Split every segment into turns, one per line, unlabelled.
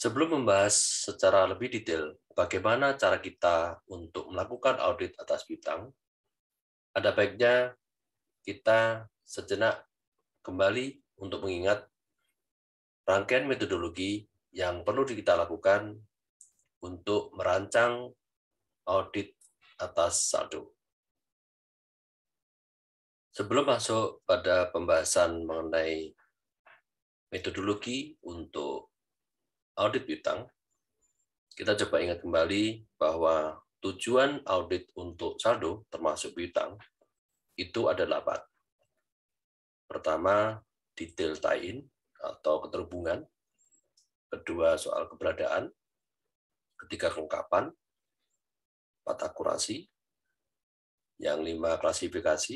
Sebelum membahas secara lebih detail bagaimana cara kita untuk melakukan audit atas piutang, ada baiknya kita sejenak kembali untuk mengingat rangkaian metodologi yang perlu kita lakukan untuk merancang audit atas saldo. Sebelum masuk pada pembahasan mengenai metodologi untuk audit piutang, kita coba ingat kembali bahwa tujuan audit untuk saldo termasuk piutang itu ada 8. Pertama, detail tie-in atau keterhubungan. Kedua, soal keberadaan. Ketiga, kelengkapan. 4, akurasi. Yang 5, klasifikasi.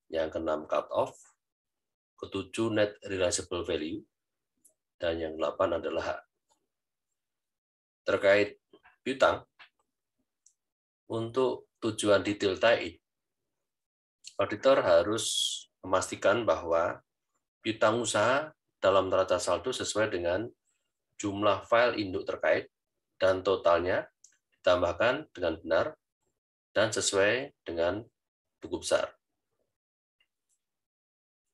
Yang ke-6, cut off. Ke-7, net realizable value. Dan yang 8 adalah hak. Terkait piutang, untuk tujuan detail tie-in, auditor harus memastikan bahwa piutang usaha dalam neraca saldo sesuai dengan jumlah file induk terkait dan totalnya ditambahkan dengan benar dan sesuai dengan buku besar.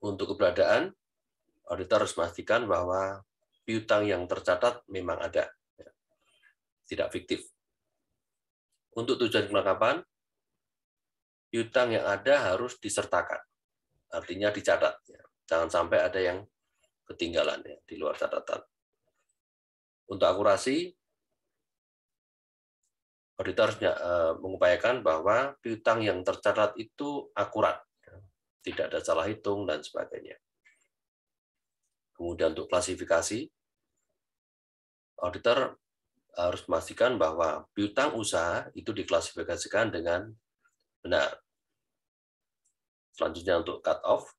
Untuk keberadaan, auditor harus memastikan bahwa piutang yang tercatat memang ada, tidak fiktif. Untuk tujuan kelengkapan, piutang yang ada harus disertakan, artinya dicatat. Jangan sampai ada yang ketinggalan di luar catatan. Untuk akurasi, auditor harus mengupayakan bahwa piutang yang tercatat itu akurat, tidak ada salah hitung dan sebagainya. Kemudian untuk klasifikasi, auditor harus memastikan bahwa piutang usaha itu diklasifikasikan dengan benar. Selanjutnya untuk cut off,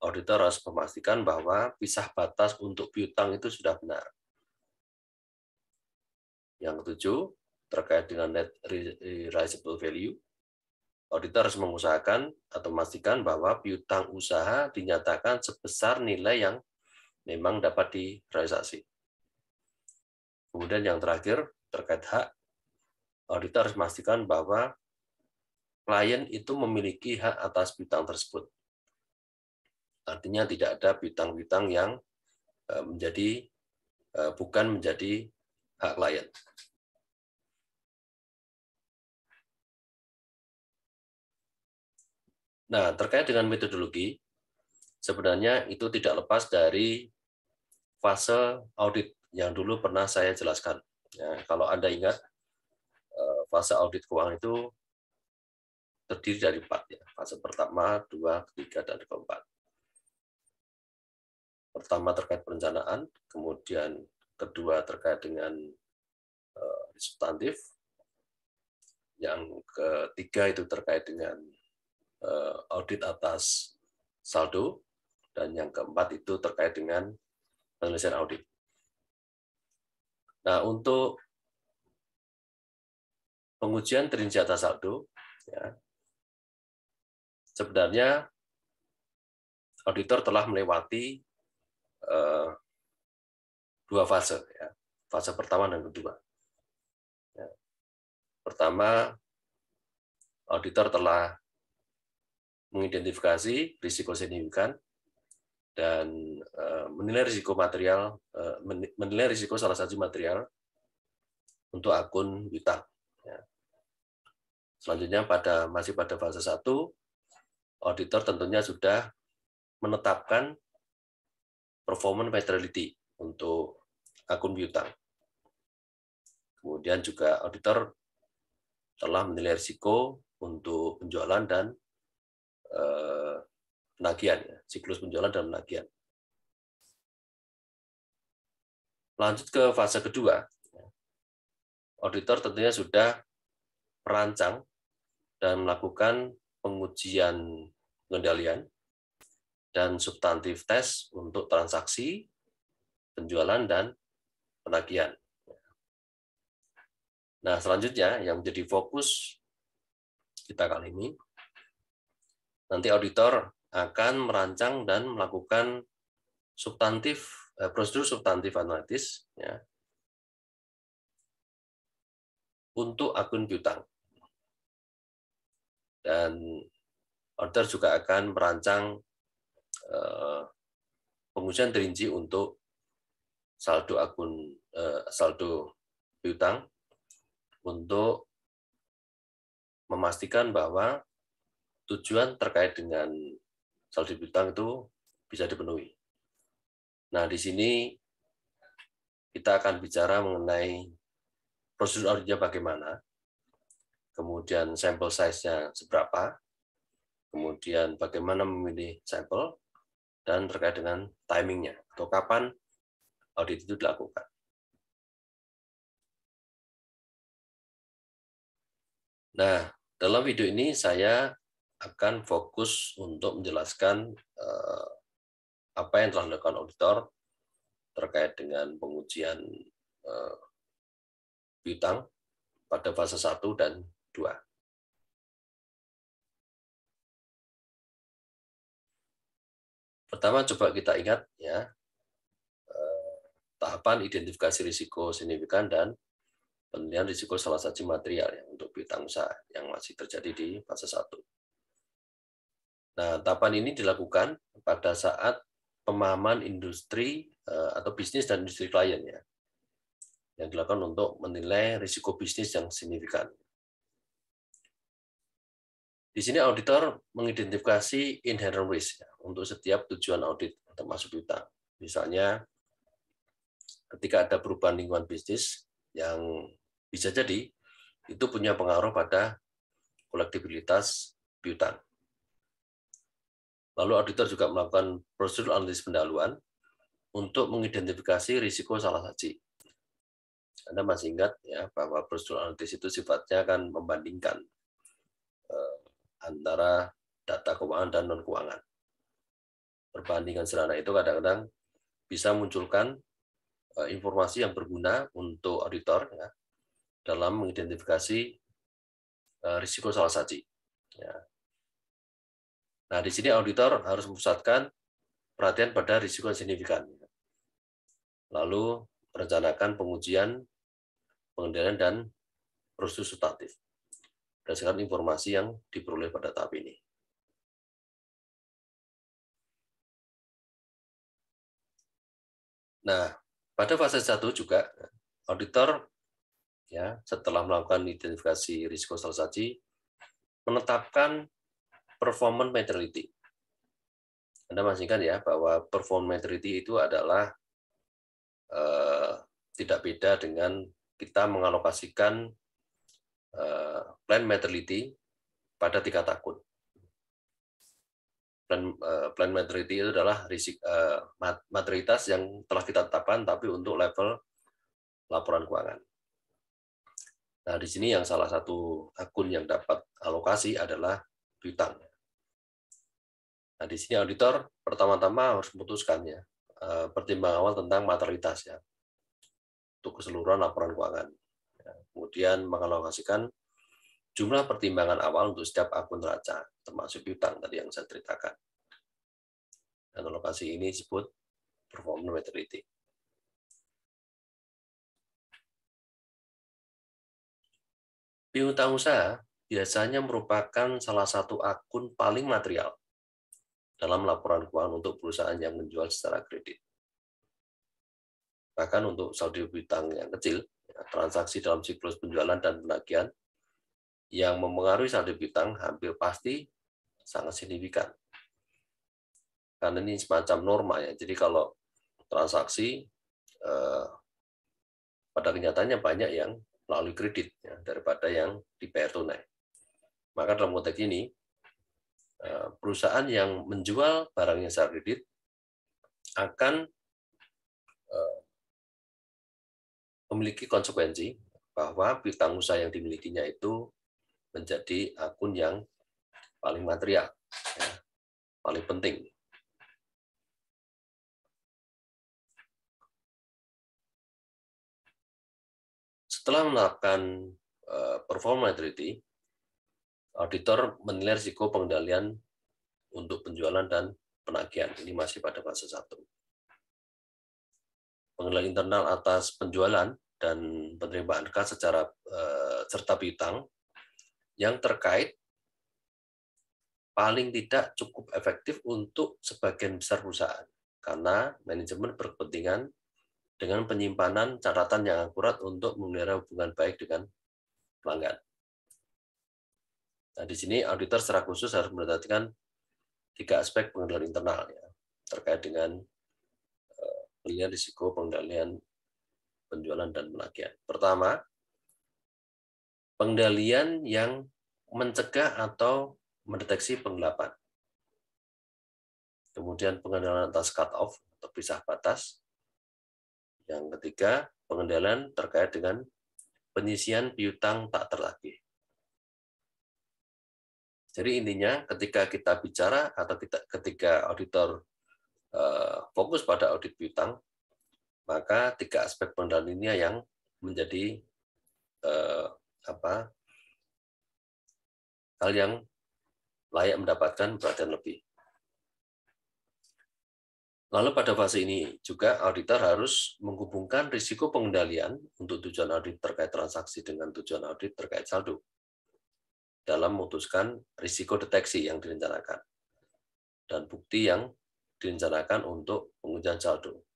auditor harus memastikan bahwa pisah batas untuk piutang itu sudah benar. Yang ketujuh, terkait dengan net realizable value, auditor harus mengusahakan atau memastikan bahwa piutang usaha dinyatakan sebesar nilai yang memang dapat direalisasi. Kemudian yang terakhir, terkait hak, auditor harus memastikan bahwa klien itu memiliki hak atas piutang tersebut. Artinya tidak ada piutang-piutang yang bukan menjadi hak klien. Nah, terkait dengan metodologi, sebenarnya itu tidak lepas dari fase audit yang dulu pernah saya jelaskan. Ya, kalau Anda ingat, fase audit keuangan itu terdiri dari 4. Ya. Fase pertama, 2, ketiga, dan keempat. Pertama terkait perencanaan, kemudian kedua terkait dengan substantif, yang ketiga itu terkait dengan audit atas saldo, dan yang keempat itu terkait dengan penyelesaian audit. Nah, untuk pengujian terinci atas saldo, ya, sebenarnya auditor telah melewati 2 fase, ya. Fase pertama dan kedua. Ya. Pertama, auditor telah mengidentifikasi risiko signifikan dan menilai risiko salah satu material untuk akun piutang. Ya. Selanjutnya masih pada fase 1, auditor tentunya sudah menetapkan performance materiality untuk akun piutang. Kemudian juga auditor telah menilai risiko untuk penjualan dan penagihan, ya, siklus penjualan dan penagihan. Lanjut ke fase kedua, auditor tentunya sudah merancang dan melakukan pengujian pengendalian dan substantif tes untuk transaksi, penjualan, dan penagihan. Nah, selanjutnya yang menjadi fokus kita kali ini, nanti auditor akan merancang dan melakukan substantif prosedur substantif analitis ya, untuk akun piutang. Dan auditor juga akan merancang pengujian terinci untuk saldo saldo piutang untuk memastikan bahwa tujuan terkait dengan saldo piutang itu bisa dipenuhi. Nah, di sini kita akan bicara mengenai prosedur auditnya bagaimana, kemudian sampel size-nya seberapa, kemudian bagaimana memilih sampel, dan terkait dengan timingnya, atau kapan audit itu dilakukan. Nah, dalam video ini saya akan fokus untuk menjelaskan apa yang telah dilakukan auditor terkait dengan pengujian piutang pada fase 1 dan 2. Pertama, coba kita ingat ya, tahapan identifikasi risiko signifikan dan penilaian risiko salah satu material ya, untuk piutang usaha yang masih terjadi di fase 1. Nah, tahapan ini dilakukan pada saat pemahaman industri atau bisnis dan industri klien ya, yang dilakukan untuk menilai risiko bisnis yang signifikan. Di sini auditor mengidentifikasi inherent risk ya, untuk setiap tujuan audit termasuk piutang. Misalnya, ketika ada perubahan lingkungan bisnis yang bisa jadi itu punya pengaruh pada kolektibilitas piutang. Lalu auditor juga melakukan prosedur analisis pendahuluan untuk mengidentifikasi risiko salah saji. Anda masih ingat ya bahwa prosedur analisis itu sifatnya akan membandingkan antara data keuangan dan non keuangan. Perbandingan sederhana itu kadang-kadang bisa munculkan informasi yang berguna untuk auditor ya, dalam mengidentifikasi risiko salah saji. Ya. Nah, di sini auditor harus memusatkan perhatian pada risiko yang signifikan. Lalu merencanakan pengujian, pengendalian, dan prosedur substantif berdasarkan informasi yang diperoleh pada tahap ini. Nah, pada fase 1 juga auditor ya setelah melakukan identifikasi risiko salah saji menetapkan performance materiality. Anda masih ingat ya bahwa performance materiality itu adalah tidak beda dengan kita mengalokasikan plan materiality pada tingkat akun. Plan materiality itu adalah materialitas yang telah kita tetapkan tapi untuk level laporan keuangan. Nah, di sini yang salah satu akun yang dapat alokasi adalah piutang. Nah, di sini auditor pertama-tama harus memutuskan ya pertimbangan awal tentang materialitas ya untuk keseluruhan laporan keuangan. Ya, kemudian mengalokasikan jumlah pertimbangan awal untuk setiap akun neraca, termasuk piutang tadi yang saya ceritakan. Dan alokasi ini disebut performance materiality. Piutang usaha biasanya merupakan salah satu akun paling material dalam laporan keuangan untuk perusahaan yang menjual secara kredit. Bahkan untuk saldo piutang yang kecil, transaksi dalam siklus penjualan dan penagihan yang mempengaruhi saldo piutang hampir pasti sangat signifikan. Karena ini semacam norma ya. Jadi kalau transaksi pada kenyataannya banyak yang melalui kredit ya, daripada yang dibayar tunai. Maka dalam konteks ini perusahaan yang menjual barangnya secara kredit akan memiliki konsekuensi bahwa piutang usaha yang dimilikinya itu menjadi akun yang paling material, ya, paling penting. Setelah melakukan performance materiality, auditor menilai risiko pengendalian untuk penjualan dan penagihan. Ini masih pada fase 1. pengendalian internal atas penjualan dan penerimaan kas secara serta piutang yang terkait paling tidak cukup efektif untuk sebagian besar perusahaan, karena manajemen berkepentingan dengan penyimpanan catatan yang akurat untuk memelihara hubungan baik dengan pelanggan. Nah, di sini auditor secara khusus harus memperhatikan 3 aspek pengendalian internal ya, terkait dengan penilaian risiko pengendalian penjualan dan penagihan. Pertama, pengendalian yang mencegah atau mendeteksi penggelapan. Kemudian pengendalian atas cut-off atau pisah batas. Yang ketiga, pengendalian terkait dengan penyisian piutang tak tertagih. Jadi intinya ketika kita bicara atau ketika auditor fokus pada audit piutang, maka 3 aspek pengendalian ini yang menjadi hal yang layak mendapatkan perhatian lebih. Lalu pada fase ini juga auditor harus menghubungkan risiko pengendalian untuk tujuan audit terkait transaksi dengan tujuan audit terkait saldo dalam memutuskan risiko deteksi yang direncanakan dan bukti yang direncanakan untuk pengujian saldo.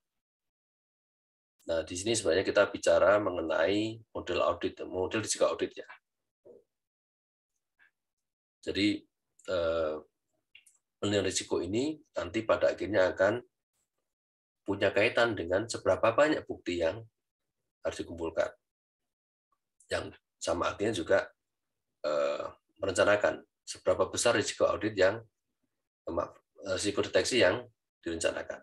Nah, di sini sebenarnya kita bicara mengenai model risiko audit ya. Jadi penilaian risiko ini nanti pada akhirnya akan punya kaitan dengan seberapa banyak bukti yang harus dikumpulkan. Yang sama artinya juga merencanakan seberapa besar risiko audit risiko deteksi yang direncanakan.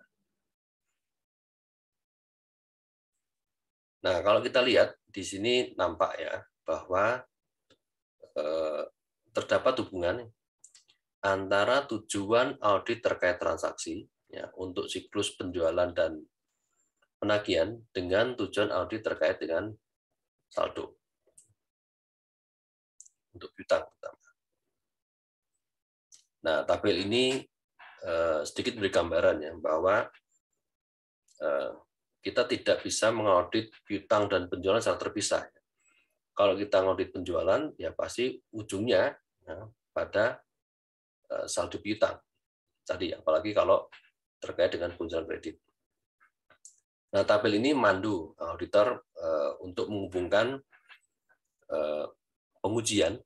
Nah, kalau kita lihat di sini nampak ya bahwa terdapat hubungan antara tujuan audit terkait transaksi ya, untuk siklus penjualan dan penagihan dengan tujuan audit terkait dengan saldo untuk piutang pertama. Nah, tabel ini sedikit beri gambaran ya bahwa kita tidak bisa mengaudit piutang dan penjualan secara terpisah. Kalau kita mengaudit penjualan, ya pasti ujungnya ya, pada saldo piutang tadi, apalagi kalau terkait dengan penjualan kredit. Nah, tabel ini mandu auditor untuk menghubungkan pengujian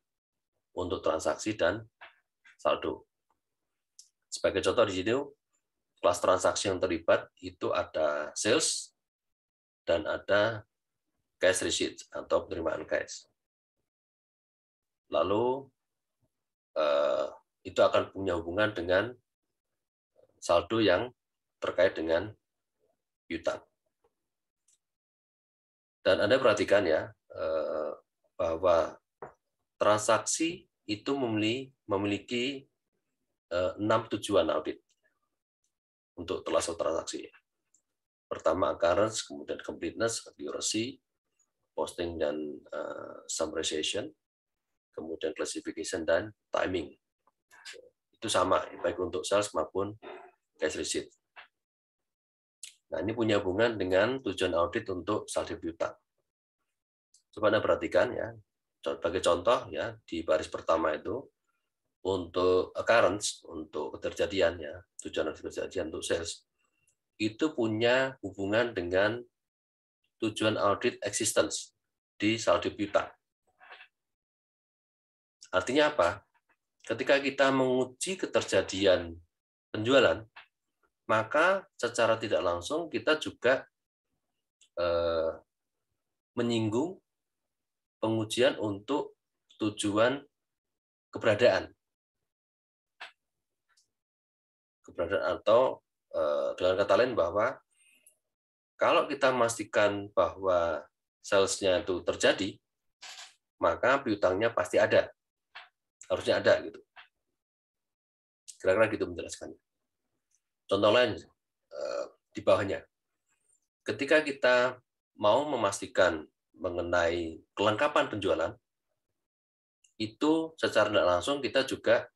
untuk transaksi dan saldo. Sebagai contoh di sini, kelas transaksi yang terlibat itu ada sales dan ada cash receipt atau penerimaan cash. Lalu itu akan punya hubungan dengan saldo yang terkait dengan piutang. Dan Anda perhatikan ya, bahwa transaksi itu memiliki 6 tujuan audit untuk termasuk transaksi. Pertama, occurrence, kemudian completeness, accuracy, posting dan summarization, kemudian classification dan timing. Itu sama, baik untuk sales maupun cash receipt. Nah, ini punya hubungan dengan tujuan audit untuk saldo piutang. Coba Anda perhatikan ya, sebagai contoh ya, di baris pertama itu untuk occurrence, untuk keterjadian ya, tujuan keterjadian untuk sales, itu punya hubungan dengan tujuan audit existence di saldo piutang. Artinya apa? Ketika kita menguji keterjadian penjualan, maka secara tidak langsung kita juga menyinggung pengujian untuk tujuan keberadaan. Atau dengan kata lain bahwa kalau kita memastikan bahwa sales-nya itu terjadi, maka piutangnya pasti ada. Harusnya ada gitu. Kira-kira gitu menjelaskannya. Contoh lain di bawahnya. Ketika kita mau memastikan mengenai kelengkapan penjualan, itu secara tidak langsung kita juga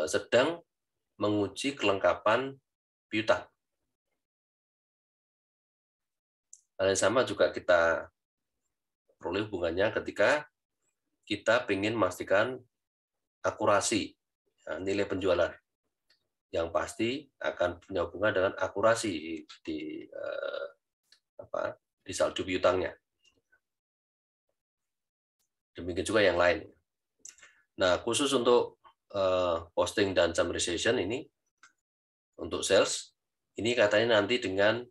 sedang menguji kelengkapan piutang. Hal yang sama juga kita peroleh hubungannya ketika kita ingin memastikan akurasi nilai penjualan yang pasti akan punya hubungan dengan akurasi di saldo piutangnya. Demikian juga yang lain. Nah, khusus untuk posting dan summarization ini untuk sales ini katanya nanti dengan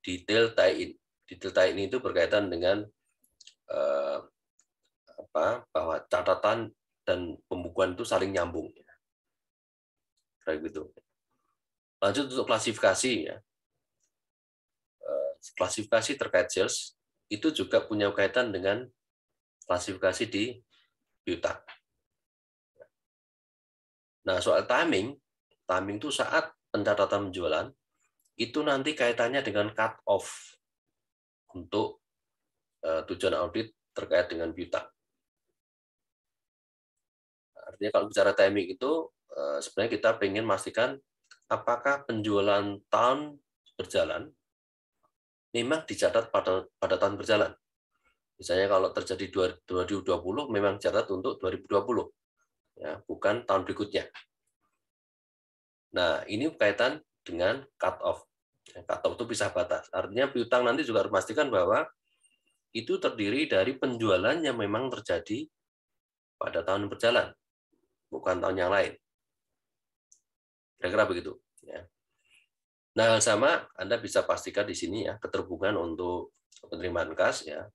detail tie-in. Detail tie-in itu berkaitan dengan bahwa catatan dan pembukuan itu saling nyambung. Kayak gitu. Lanjut untuk klasifikasi ya. Klasifikasi terkait sales itu juga punya kaitan dengan klasifikasi di piutang. Nah, soal timing itu saat pencatatan penjualan itu nanti kaitannya dengan cut off untuk tujuan audit terkait dengan piutang. Artinya kalau bicara timing itu sebenarnya kita ingin memastikan apakah penjualan tahun berjalan memang dicatat pada tahun berjalan. Misalnya kalau terjadi 2020 memang dicatat untuk 2020, ya, bukan tahun berikutnya. Nah, ini berkaitan dengan cut off. Cut off itu pisah batas. Artinya piutang nanti juga harus memastikan bahwa itu terdiri dari penjualan yang memang terjadi pada tahun berjalan, bukan tahun yang lain. Kira-kira begitu. Ya. Nah, sama Anda bisa pastikan di sini ya keterhubungan untuk penerimaan kas ya,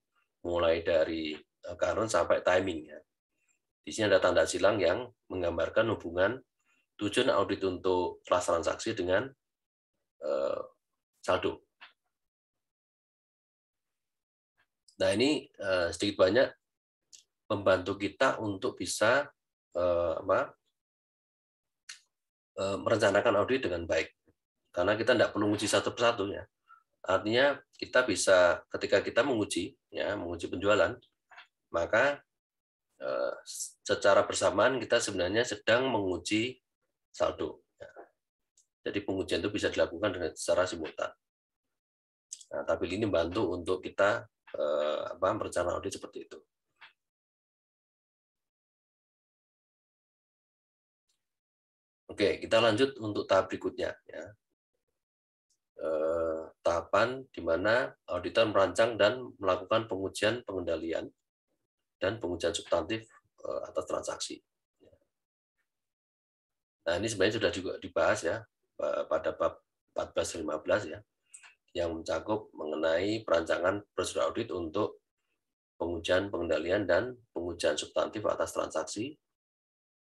mulai dari current sampai timing ya. Di sini ada tanda silang yang menggambarkan hubungan tujuan audit untuk kelas transaksi dengan saldo. Nah, ini sedikit banyak membantu kita untuk bisa merencanakan audit dengan baik. Karena kita tidak perlu menguji satu persatu ya. Artinya kita bisa ketika kita menguji penjualan, maka secara bersamaan kita sebenarnya sedang menguji saldo. Jadi pengujian itu bisa dilakukan dengan secara simultan. Nah, tabel ini membantu untuk kita merencanakan audit seperti itu. Oke, kita lanjut untuk tahap berikutnya. Ya. Tahapan di mana auditor merancang dan melakukan pengujian pengendalian dan pengujian substantif atas transaksi. Nah, ini sebenarnya sudah juga dibahas ya pada bab 14-15 ya, yang mencakup mengenai perancangan prosedur audit untuk pengujian pengendalian dan pengujian substantif atas transaksi,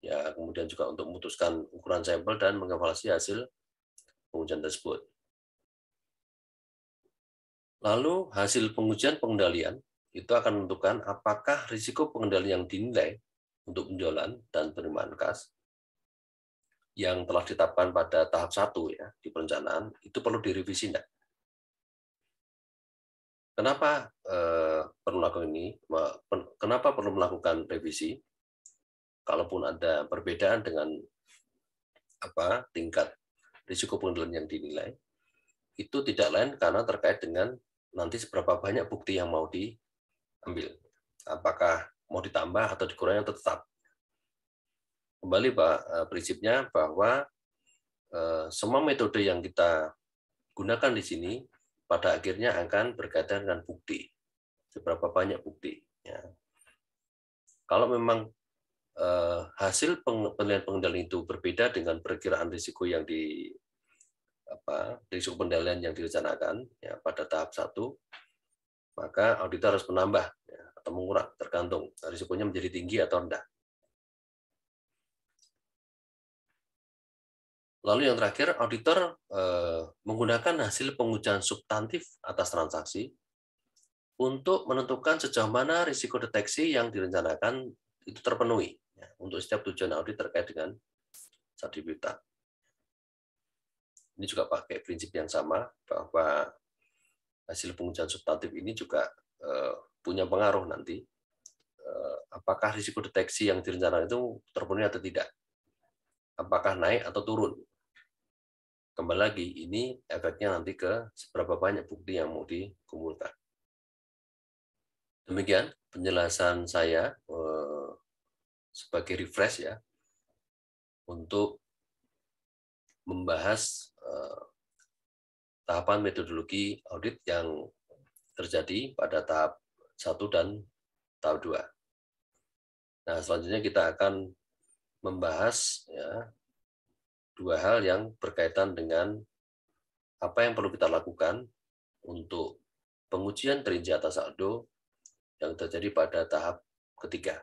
ya kemudian juga untuk memutuskan ukuran sampel dan mengevaluasi hasil pengujian tersebut. Lalu hasil pengujian pengendalian itu akan menentukan apakah risiko pengendalian yang dinilai untuk penjualan dan penerimaan kas yang telah ditetapkan pada tahap 1 ya di perencanaan itu perlu direvisi enggak? Kenapa perlu melakukan ini? Kenapa perlu melakukan revisi? Kalaupun ada perbedaan dengan tingkat risiko pengendalian yang dinilai, itu tidak lain karena terkait dengan nanti seberapa banyak bukti yang mau diambil. Apakah mau ditambah atau dikurangi atau tetap. Kembali Pak, prinsipnya bahwa semua metode yang kita gunakan di sini pada akhirnya akan berkaitan dengan bukti. Seberapa banyak bukti. Ya. Kalau memang hasil penilaian pengendalian itu berbeda dengan perkiraan risiko yang risiko pengendalian yang direncanakan ya, pada tahap 1, maka auditor harus menambah ya, atau mengurang, tergantung risikonya menjadi tinggi atau rendah. Lalu yang terakhir, auditor menggunakan hasil pengujian substantif atas transaksi untuk menentukan sejauh mana risiko deteksi yang direncanakan itu terpenuhi ya, untuk setiap tujuan audit terkait dengan saldo piutang. Ini juga pakai prinsip yang sama bahwa hasil pengujian substantif ini juga punya pengaruh nanti apakah risiko deteksi yang direncanakan itu terpenuhi atau tidak, apakah naik atau turun kembali lagi, ini efeknya nanti ke seberapa banyak bukti yang mau dikumpulkan. Demikian penjelasan saya sebagai refresh ya, untuk membahas tahapan metodologi audit yang terjadi pada tahap 1 dan tahap 2. Nah, selanjutnya kita akan membahas ya, 2 hal yang berkaitan dengan apa yang perlu kita lakukan untuk pengujian perinci atas saldo yang terjadi pada tahap ketiga.